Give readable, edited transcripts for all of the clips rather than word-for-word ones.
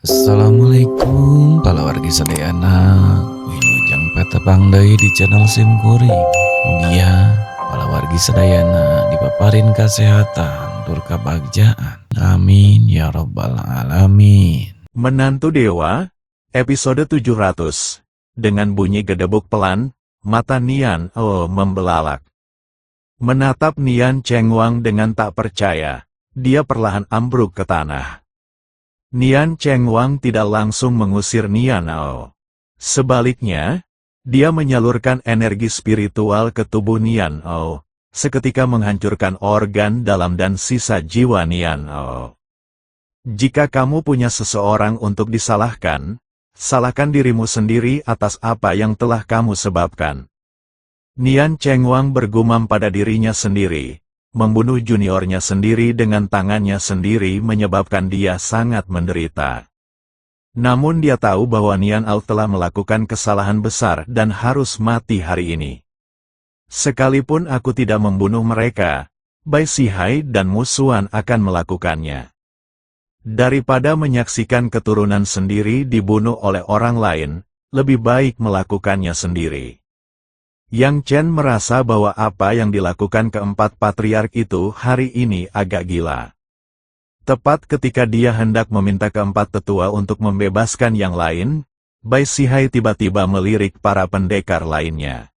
Assalamualaikum kalawargi sadayana wilujeng petepang deui di channel Simkuring. Mugia kalawargi sadayana dipaparin kasehatan tur kabagjaan. Amin ya rabbal alamin. Menantu Dewa, episode 700. Dengan bunyi gedebuk pelan, mata Nian membelalak. Menatap Nian Chengwang dengan tak percaya, dia perlahan ambruk ke tanah. Nian Chengwang tidak langsung mengusir Nian Sebaliknya, dia menyalurkan energi spiritual ke tubuh Nian seketika menghancurkan organ dalam dan sisa jiwa Nian Jika kamu punya seseorang untuk disalahkan, salahkan dirimu sendiri atas apa yang telah kamu sebabkan. Nian Chengwang bergumam pada dirinya sendiri. Membunuh juniornya sendiri dengan tangannya sendiri menyebabkan dia sangat menderita. Namun dia tahu bahwa Nian Ao telah melakukan kesalahan besar dan harus mati hari ini. Sekalipun aku tidak membunuh mereka, Bai Sihai dan Mu Xuan akan melakukannya. Daripada menyaksikan keturunan sendiri dibunuh oleh orang lain, lebih baik melakukannya sendiri. Yang Chen merasa bahwa apa yang dilakukan keempat patriark itu hari ini agak gila. Tepat ketika dia hendak meminta keempat tetua untuk membebaskan yang lain, Bai Sihai tiba-tiba melirik para pendekar lainnya.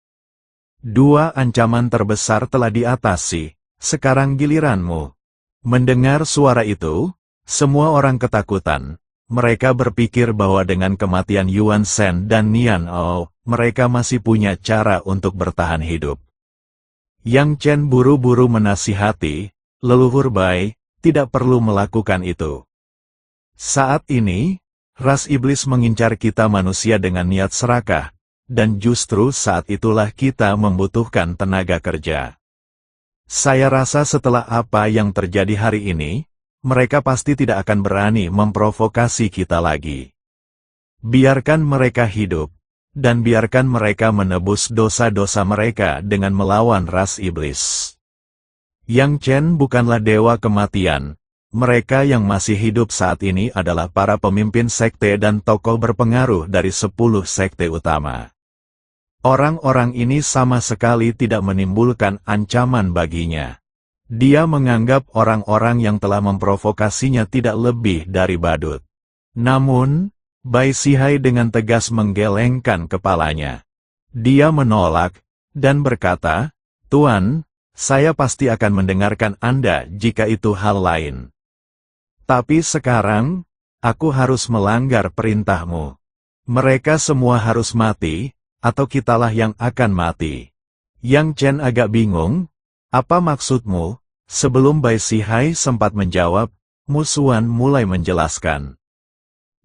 Dua ancaman terbesar telah diatasi, sekarang giliranmu. Mendengar suara itu, semua orang ketakutan. Mereka berpikir bahwa dengan kematian Yuan Shen dan Nian Ao, mereka masih punya cara untuk bertahan hidup. Yang Chen buru-buru menasihati, leluhur Bai, tidak perlu melakukan itu. Saat ini, ras iblis mengincar kita manusia dengan niat serakah, dan justru saat itulah kita membutuhkan tenaga kerja. Saya rasa setelah apa yang terjadi hari ini, mereka pasti tidak akan berani memprovokasi kita lagi. Biarkan mereka hidup, dan biarkan mereka menebus dosa-dosa mereka dengan melawan ras iblis. Yang Chen bukanlah dewa kematian, mereka yang masih hidup saat ini adalah para pemimpin sekte dan tokoh berpengaruh dari 10 sekte utama. Orang-orang ini sama sekali tidak menimbulkan ancaman baginya. Dia menganggap orang-orang yang telah memprovokasinya tidak lebih dari badut. Namun, Bai Sihai dengan tegas menggelengkan kepalanya. Dia menolak, dan berkata, "Tuan, saya pasti akan mendengarkan Anda jika itu hal lain. Tapi sekarang, aku harus melanggar perintahmu. Mereka semua harus mati, atau kitalah yang akan mati." Yang Chen agak bingung, "Apa maksudmu?" Sebelum Bai Sihai sempat menjawab, Mu Xuan mulai menjelaskan.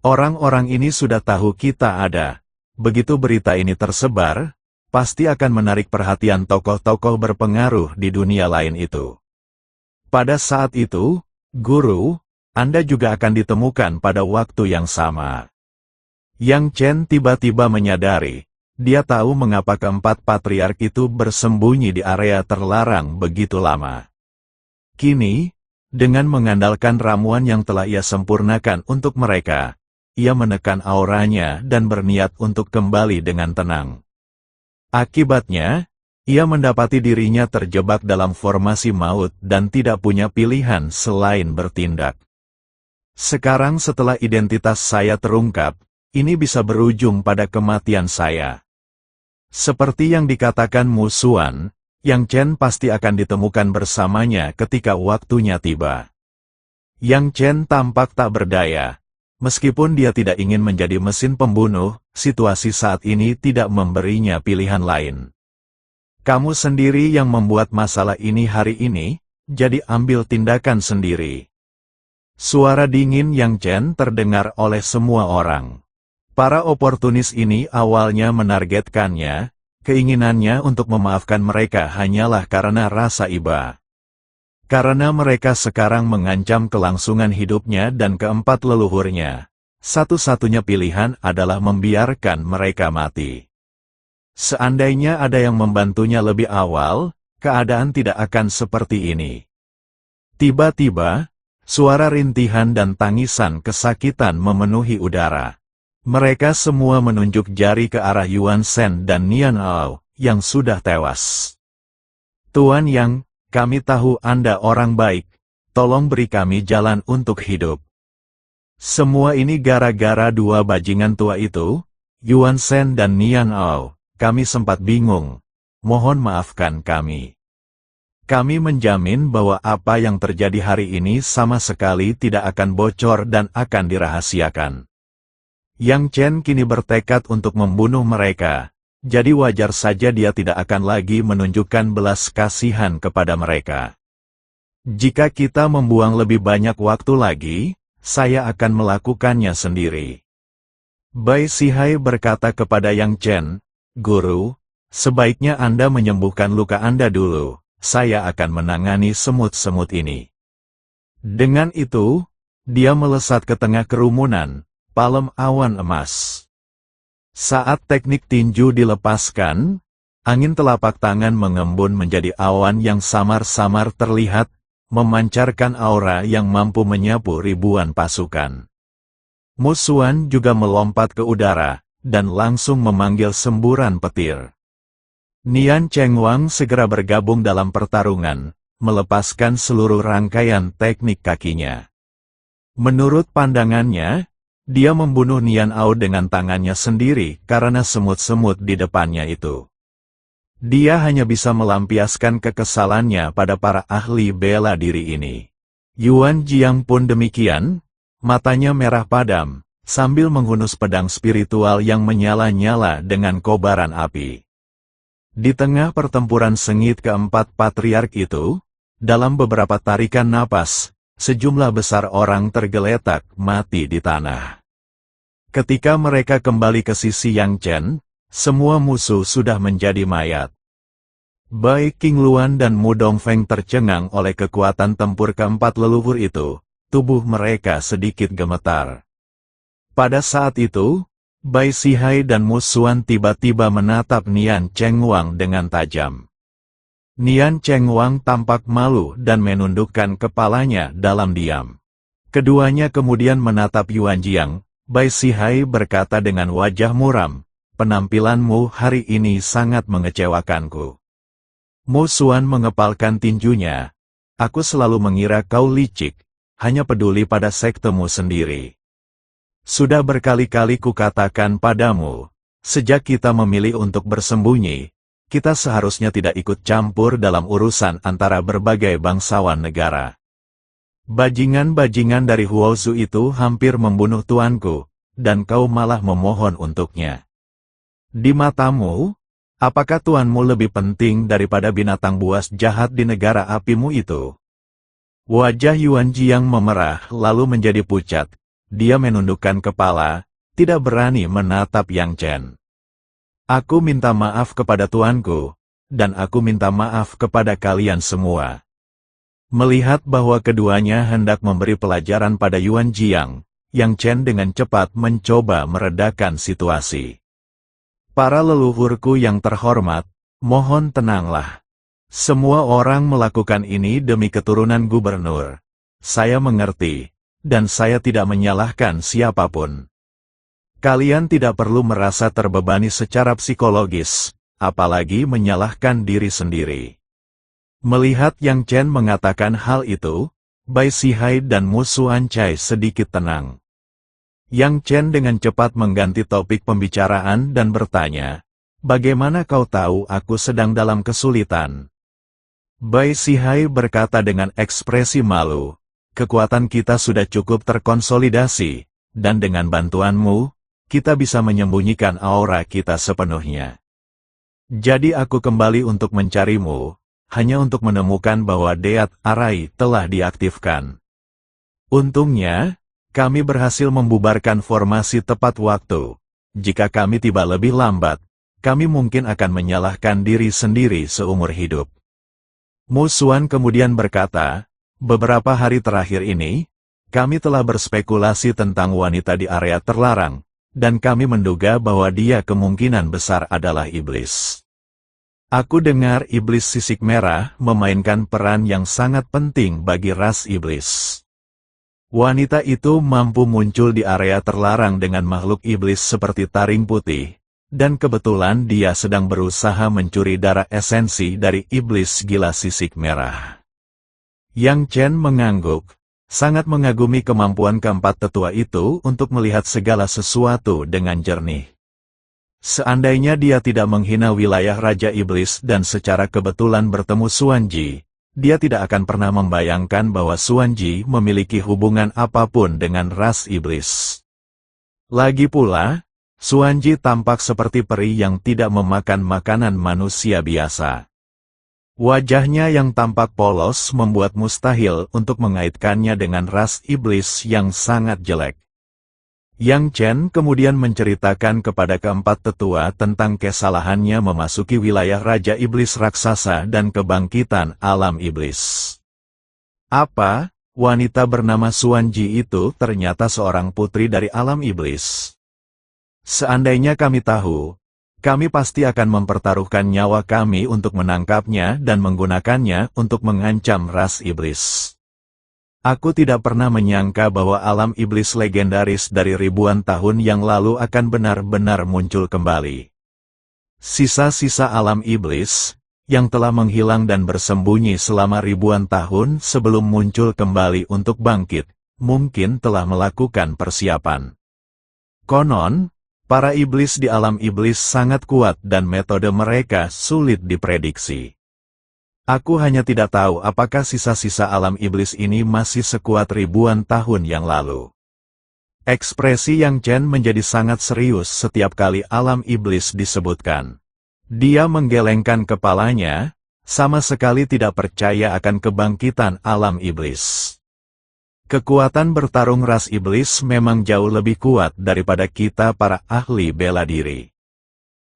Orang-orang ini sudah tahu kita ada. Begitu berita ini tersebar, pasti akan menarik perhatian tokoh-tokoh berpengaruh di dunia lain itu. Pada saat itu, Guru, Anda juga akan ditemukan pada waktu yang sama. Yang Chen tiba-tiba menyadari, dia tahu mengapa keempat patriark itu bersembunyi di area terlarang begitu lama. Kini, dengan mengandalkan ramuan yang telah ia sempurnakan untuk mereka, ia menekan auranya dan berniat untuk kembali dengan tenang. Akibatnya, ia mendapati dirinya terjebak dalam formasi maut dan tidak punya pilihan selain bertindak. Sekarang setelah identitas saya terungkap, ini bisa berujung pada kematian saya. Seperti yang dikatakan Mu Xuan, Yang Chen pasti akan ditemukan bersamanya ketika waktunya tiba. Yang Chen tampak tak berdaya. Meskipun dia tidak ingin menjadi mesin pembunuh, situasi saat ini tidak memberinya pilihan lain. Kamu sendiri yang membuat masalah ini hari ini, jadi ambil tindakan sendiri. Suara dingin Yang Chen terdengar oleh semua orang. Para oportunis ini awalnya menargetkannya. Keinginannya untuk memaafkan mereka hanyalah karena rasa iba. Karena mereka sekarang mengancam kelangsungan hidupnya dan keempat leluhurnya, satu-satunya pilihan adalah membiarkan mereka mati. Seandainya ada yang membantunya lebih awal, keadaan tidak akan seperti ini. Tiba-tiba, Suara rintihan dan tangisan kesakitan memenuhi udara. Mereka semua menunjuk jari ke arah Yuan Shen dan Nian Ao, yang sudah tewas. Tuan Yang, kami tahu Anda orang baik, tolong beri kami jalan untuk hidup. Semua ini gara-gara dua bajingan tua itu, Yuan Shen dan Nian Ao, kami sempat bingung. Mohon maafkan kami. Kami menjamin bahwa apa yang terjadi hari ini sama sekali tidak akan bocor dan akan dirahasiakan. Yang Chen kini bertekad untuk membunuh mereka, jadi wajar saja dia tidak akan lagi menunjukkan belas kasihan kepada mereka. Jika kita membuang lebih banyak waktu lagi, saya akan melakukannya sendiri. Bai Sihai berkata kepada Yang Chen, Guru, sebaiknya Anda menyembuhkan luka Anda dulu. Saya akan menangani semut-semut ini. Dengan itu, dia melesat ke tengah kerumunan, palem awan emas. Saat teknik tinju dilepaskan, angin telapak tangan mengembun menjadi awan yang samar-samar terlihat, memancarkan aura yang mampu menyapu ribuan pasukan. Musuhan juga melompat ke udara, dan langsung memanggil semburan petir. Nian Chengwang segera bergabung dalam pertarungan, melepaskan seluruh rangkaian teknik kakinya. Menurut pandangannya, dia membunuh Nian Ao dengan tangannya sendiri karena semut-semut di depannya itu. Dia hanya bisa melampiaskan kekesalannya pada para ahli bela diri ini. Yuan Jiang pun demikian, matanya merah padam, sambil menghunus pedang spiritual yang menyala-nyala dengan kobaran api. Di tengah pertempuran sengit keempat patriark itu, dalam beberapa tarikan napas, sejumlah besar orang tergeletak mati di tanah. Ketika mereka kembali ke sisi Yang Chen, semua musuh sudah menjadi mayat. Bai Qingluan dan Mu Dongfeng tercengang oleh kekuatan tempur keempat leluhur itu, tubuh mereka sedikit gemetar. Pada saat itu, Bai Sihai dan Mu Xuan tiba-tiba menatap Nian Chengwang dengan tajam. Nian Chengwang tampak malu dan menundukkan kepalanya dalam diam. Keduanya kemudian menatap Yuan Jiang. Bai Sihai berkata dengan wajah muram, penampilanmu hari ini sangat mengecewakanku. Mu Xuan mengepalkan tinjunya. Aku selalu mengira kau licik, hanya peduli pada sektemu sendiri. Sudah berkali-kali kukatakan padamu, sejak kita memilih untuk bersembunyi, kita seharusnya tidak ikut campur dalam urusan antara berbagai bangsawan negara. Bajingan-bajingan dari Huozu itu hampir membunuh tuanku, dan kau malah memohon untuknya. Di matamu, apakah tuanmu lebih penting daripada binatang buas jahat di negara apimu itu? Wajah Yuan Jiang memerah lalu menjadi pucat. Dia menundukkan kepala, tidak berani menatap Yang Chen. Aku minta maaf kepada tuanku, dan aku minta maaf kepada kalian semua. Melihat bahwa keduanya hendak memberi pelajaran pada Yuan Jiang, Yang Chen dengan cepat mencoba meredakan situasi. Para leluhurku yang terhormat, mohon tenanglah. Semua orang melakukan ini demi keturunan gubernur. Saya mengerti. Dan saya tidak menyalahkan siapapun. Kalian tidak perlu merasa terbebani secara psikologis, apalagi menyalahkan diri sendiri. Melihat Yang Chen mengatakan hal itu, Bai Sihai dan Mu Xuancai sedikit tenang. Yang Chen dengan cepat mengganti topik pembicaraan dan bertanya, bagaimana kau tahu aku sedang dalam kesulitan? Bai Sihai berkata dengan ekspresi malu, kekuatan kita sudah cukup terkonsolidasi, dan dengan bantuanmu, kita bisa menyembunyikan aura kita sepenuhnya. Jadi aku kembali untuk mencarimu, hanya untuk menemukan bahwa Deat Arai telah diaktifkan. Untungnya, kami berhasil membubarkan formasi tepat waktu. Jika kami tiba lebih lambat, kami mungkin akan menyalahkan diri sendiri seumur hidup. Mu Xuan kemudian berkata, beberapa hari terakhir ini, kami telah berspekulasi tentang wanita di area terlarang, dan kami menduga bahwa dia kemungkinan besar adalah iblis. Aku dengar iblis sisik merah memainkan peran yang sangat penting bagi ras iblis. Wanita itu mampu muncul di area terlarang dengan makhluk iblis seperti taring putih, dan kebetulan dia sedang berusaha mencuri darah esensi dari iblis gila sisik merah. Yang Chen mengangguk, sangat mengagumi kemampuan keempat tetua itu untuk melihat segala sesuatu dengan jernih. Seandainya dia tidak menghina wilayah Raja Iblis dan secara kebetulan bertemu Xuanji, dia tidak akan pernah membayangkan bahwa Xuanji memiliki hubungan apapun dengan ras iblis. Lagi pula, Xuanji tampak seperti peri yang tidak memakan makanan manusia biasa. Wajahnya yang tampak polos membuat mustahil untuk mengaitkannya dengan ras iblis yang sangat jelek. Yang Chen kemudian menceritakan kepada keempat tetua tentang kesalahannya memasuki wilayah Raja Iblis Raksasa dan kebangkitan alam iblis. Apa? Wanita bernama Xuanji itu ternyata seorang putri dari alam iblis. Seandainya kami tahu, kami pasti akan mempertaruhkan nyawa kami untuk menangkapnya dan menggunakannya untuk mengancam ras iblis. Aku tidak pernah menyangka bahwa alam iblis legendaris dari ribuan tahun yang lalu akan benar-benar muncul kembali. Sisa-sisa alam iblis, yang telah menghilang dan bersembunyi selama ribuan tahun sebelum muncul kembali untuk bangkit, mungkin telah melakukan persiapan. Konon, para iblis di alam iblis sangat kuat dan metode mereka sulit diprediksi. Aku hanya tidak tahu apakah sisa-sisa alam iblis ini masih sekuat ribuan tahun yang lalu. Ekspresi Yang Chen menjadi sangat serius setiap kali alam iblis disebutkan. Dia menggelengkan kepalanya, sama sekali tidak percaya akan kebangkitan alam iblis. Kekuatan bertarung ras iblis memang jauh lebih kuat daripada kita para ahli bela diri.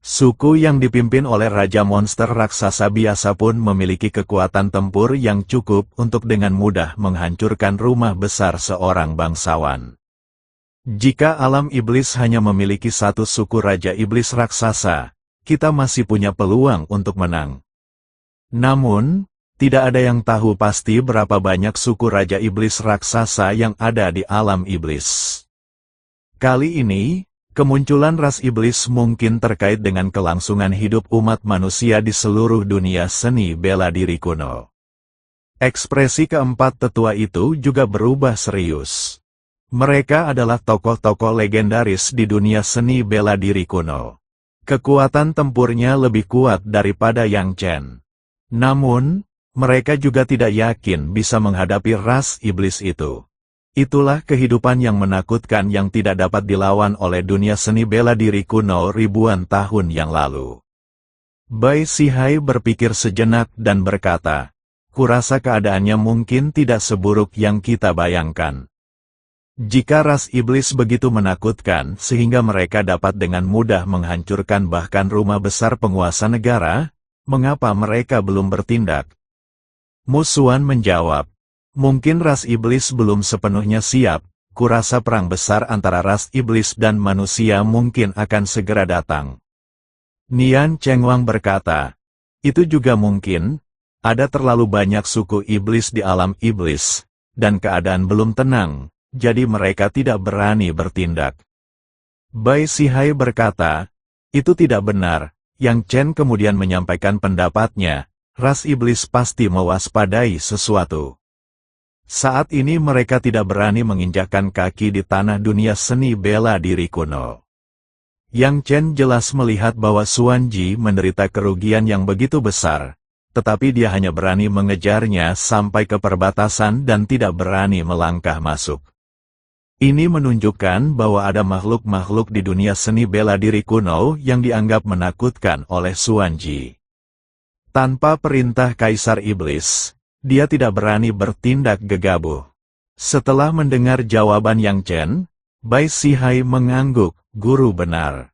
Suku yang dipimpin oleh Raja Monster Raksasa biasa pun memiliki kekuatan tempur yang cukup untuk dengan mudah menghancurkan rumah besar seorang bangsawan. Jika alam iblis hanya memiliki satu suku Raja Iblis Raksasa, kita masih punya peluang untuk menang. Namun, tidak ada yang tahu pasti berapa banyak suku Raja Iblis Raksasa yang ada di alam iblis. Kali ini, kemunculan ras iblis mungkin terkait dengan kelangsungan hidup umat manusia di seluruh dunia seni bela diri kuno. Ekspresi keempat tetua itu juga berubah serius. Mereka adalah tokoh-tokoh legendaris di dunia seni bela diri kuno. Kekuatan tempurnya lebih kuat daripada Yang Chen. Namun, mereka juga tidak yakin bisa menghadapi ras iblis itu. Itulah kehidupan yang menakutkan yang tidak dapat dilawan oleh dunia seni bela diri kuno ribuan tahun yang lalu. Bai Sihai berpikir sejenak dan berkata, "Kurasa keadaannya mungkin tidak seburuk yang kita bayangkan. Jika ras iblis begitu menakutkan sehingga mereka dapat dengan mudah menghancurkan bahkan rumah besar penguasa negara, mengapa mereka belum bertindak?" Musuhan menjawab, "Mungkin ras iblis belum sepenuhnya siap, kurasa perang besar antara ras iblis dan manusia mungkin akan segera datang." Nian Chengwang berkata, "Itu juga mungkin, ada terlalu banyak suku iblis di alam iblis, dan keadaan belum tenang, jadi mereka tidak berani bertindak." Bai Sihai berkata, "Itu tidak benar." Yang Chen kemudian menyampaikan pendapatnya, ras iblis pasti mewaspadai sesuatu. Saat ini mereka tidak berani menginjakkan kaki di tanah dunia seni bela diri kuno. Yang Chen jelas melihat bahwa Xuanji menderita kerugian yang begitu besar, tetapi dia hanya berani mengejarnya sampai ke perbatasan dan tidak berani melangkah masuk. Ini menunjukkan bahwa ada makhluk-makhluk di dunia seni bela diri kuno yang dianggap menakutkan oleh Xuanji. Tanpa perintah Kaisar Iblis, dia tidak berani bertindak gegabah. Setelah mendengar jawaban Yang Chen, Bai Sihai mengangguk, "Guru benar.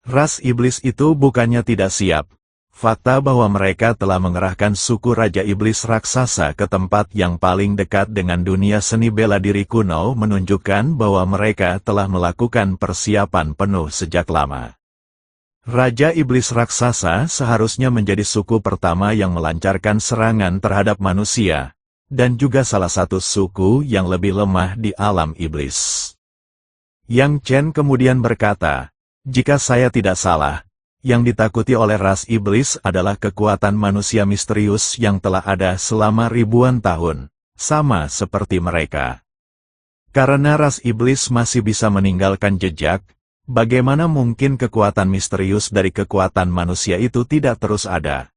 Ras iblis itu bukannya tidak siap. Fakta bahwa mereka telah mengerahkan suku Raja Iblis Raksasa ke tempat yang paling dekat dengan dunia seni bela diri kuno menunjukkan bahwa mereka telah melakukan persiapan penuh sejak lama. Raja Iblis Raksasa seharusnya menjadi suku pertama yang melancarkan serangan terhadap manusia, dan juga salah satu suku yang lebih lemah di alam iblis. Yang Chen kemudian berkata, jika saya tidak salah, yang ditakuti oleh ras iblis adalah kekuatan manusia misterius yang telah ada selama ribuan tahun, sama seperti mereka. Karena ras iblis masih bisa meninggalkan jejak, bagaimana mungkin kekuatan misterius dari kekuatan manusia itu tidak terus ada?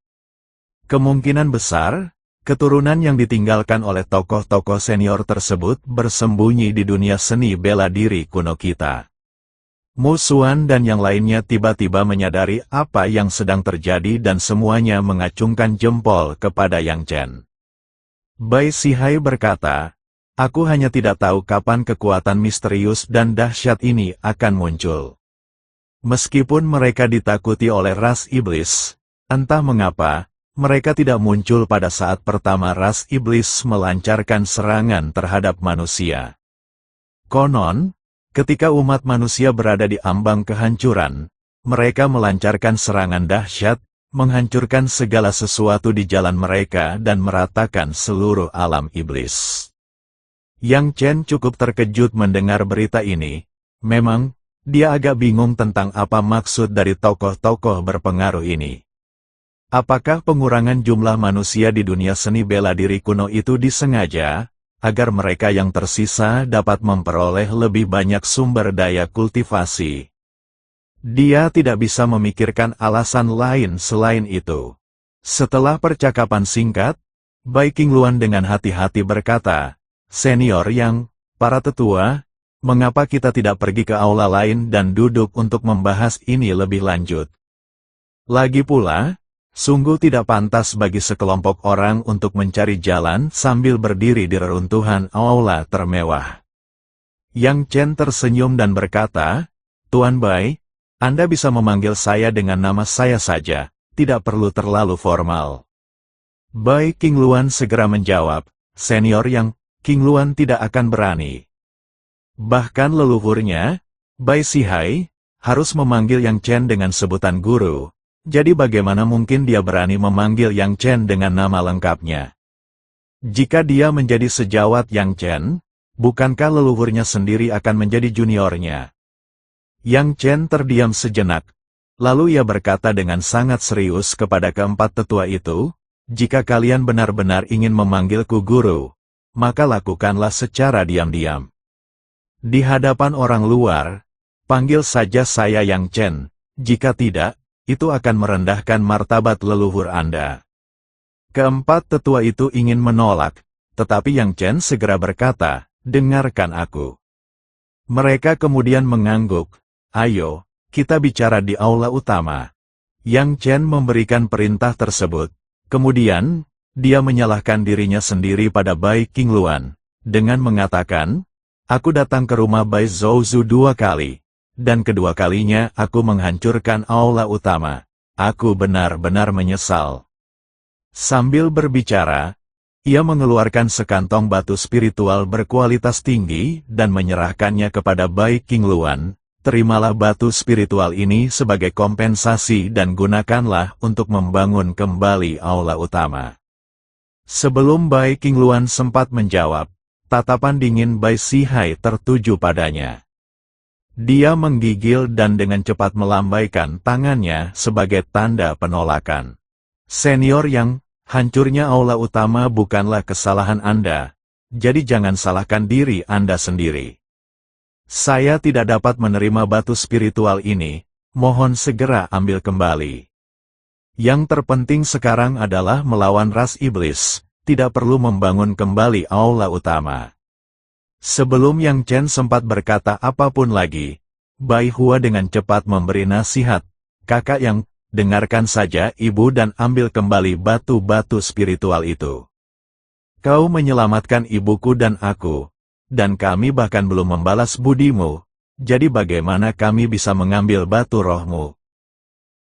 Kemungkinan besar, keturunan yang ditinggalkan oleh tokoh-tokoh senior tersebut bersembunyi di dunia seni bela diri kuno kita. Mu Xuan dan yang lainnya tiba-tiba menyadari apa yang sedang terjadi dan semuanya mengacungkan jempol kepada Yang Chen. Bai Sihai berkata, aku hanya tidak tahu kapan kekuatan misterius dan dahsyat ini akan muncul. Meskipun mereka ditakuti oleh ras iblis, entah mengapa, mereka tidak muncul pada saat pertama ras iblis melancarkan serangan terhadap manusia. Konon, ketika umat manusia berada di ambang kehancuran, mereka melancarkan serangan dahsyat, menghancurkan segala sesuatu di jalan mereka dan meratakan seluruh alam iblis. Yang Chen cukup terkejut mendengar berita ini. Memang, dia agak bingung tentang apa maksud dari tokoh-tokoh berpengaruh ini. Apakah pengurangan jumlah manusia di dunia seni bela diri kuno itu disengaja, agar mereka yang tersisa dapat memperoleh lebih banyak sumber daya kultivasi? Dia tidak bisa memikirkan alasan lain selain itu. Setelah percakapan singkat, Bai Qingluan dengan hati-hati berkata, Senior Yang, para tetua, mengapa kita tidak pergi ke aula lain dan duduk untuk membahas ini lebih lanjut? Lagi pula, sungguh tidak pantas bagi sekelompok orang untuk mencari jalan sambil berdiri di reruntuhan aula termewah. Yang Chen tersenyum dan berkata, Tuan Bai, Anda bisa memanggil saya dengan nama saya saja, tidak perlu terlalu formal. Bai Qingluan segera menjawab, Senior Yang, Qingluan tidak akan berani. Bahkan leluhurnya, Bai Sihai, harus memanggil Yang Chen dengan sebutan guru. Jadi bagaimana mungkin dia berani memanggil Yang Chen dengan nama lengkapnya? Jika dia menjadi sejawat Yang Chen, bukankah leluhurnya sendiri akan menjadi juniornya? Yang Chen terdiam sejenak. Lalu ia berkata dengan sangat serius kepada keempat tetua itu, jika kalian benar-benar ingin memanggilku guru, maka lakukanlah secara diam-diam. Di hadapan orang luar, panggil saja saya Yang Chen, jika tidak, itu akan merendahkan martabat leluhur Anda. Keempat tetua itu ingin menolak, tetapi Yang Chen segera berkata, dengarkan aku. Mereka kemudian mengangguk, ayo, kita bicara di aula utama. Yang Chen memberikan perintah tersebut, kemudian, dia menyalahkan dirinya sendiri pada Bai Qingluan, dengan mengatakan, aku datang ke rumah Bai Zhouzu 2 kali. Dan kedua kalinya aku menghancurkan aula utama. Aku benar-benar menyesal. Sambil berbicara, ia mengeluarkan sekantong batu spiritual berkualitas tinggi dan menyerahkannya kepada Bai Qingluan. Terimalah batu spiritual ini sebagai kompensasi dan gunakanlah untuk membangun kembali aula utama. Sebelum Bai Qingluan sempat menjawab, tatapan dingin Bai Sihai tertuju padanya. Dia menggigil dan dengan cepat melambaikan tangannya sebagai tanda penolakan. Senior Yang, hancurnya aula utama bukanlah kesalahan Anda, jadi jangan salahkan diri Anda sendiri. Saya tidak dapat menerima batu spiritual ini, mohon segera ambil kembali. Yang terpenting sekarang adalah melawan ras iblis, tidak perlu membangun kembali aula utama. Sebelum Yang Chen sempat berkata apapun lagi, Bai Hua dengan cepat memberi nasihat, kakak Yang, dengarkan saja ibu dan ambil kembali batu-batu spiritual itu. Kau menyelamatkan ibuku dan aku, dan kami bahkan belum membalas budimu, jadi bagaimana kami bisa mengambil batu rohmu?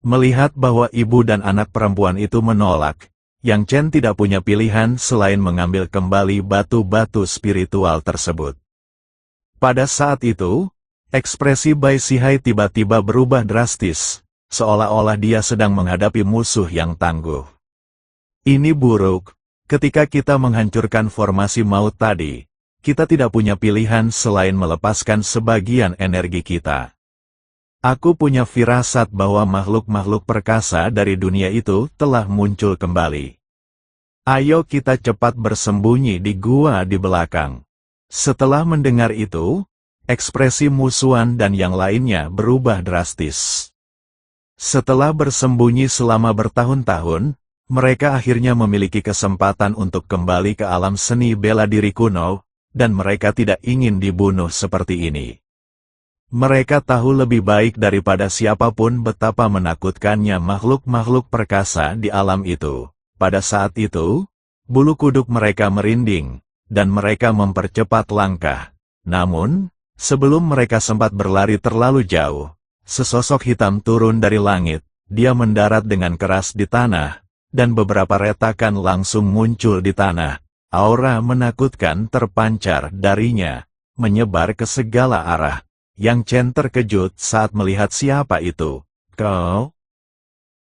Melihat bahwa ibu dan anak perempuan itu menolak, Yang Chen tidak punya pilihan selain mengambil kembali batu-batu spiritual tersebut. Pada saat itu, ekspresi Bai Sihai tiba-tiba berubah drastis, seolah-olah dia sedang menghadapi musuh yang tangguh. Ini buruk, Ketika kita menghancurkan formasi maut tadi, kita tidak punya pilihan selain melepaskan sebagian energi kita. Aku punya firasat bahwa makhluk-makhluk perkasa dari dunia itu telah muncul kembali. Ayo kita cepat bersembunyi di gua di belakang. Setelah mendengar itu, ekspresi Musuan dan yang lainnya berubah drastis. Setelah bersembunyi selama bertahun-tahun, mereka akhirnya memiliki kesempatan untuk kembali ke alam seni bela diri kuno, dan mereka tidak ingin dibunuh seperti ini. Mereka tahu lebih baik daripada siapapun betapa menakutkannya makhluk-makhluk perkasa di alam itu. Pada saat itu, bulu kuduk mereka merinding, dan mereka mempercepat langkah. Namun, sebelum mereka sempat berlari terlalu jauh, sesosok hitam turun dari langit, dia mendarat dengan keras di tanah, dan beberapa retakan langsung muncul di tanah. Aura menakutkan terpancar darinya, menyebar ke segala arah. Yang Chen terkejut saat melihat siapa itu. Kau?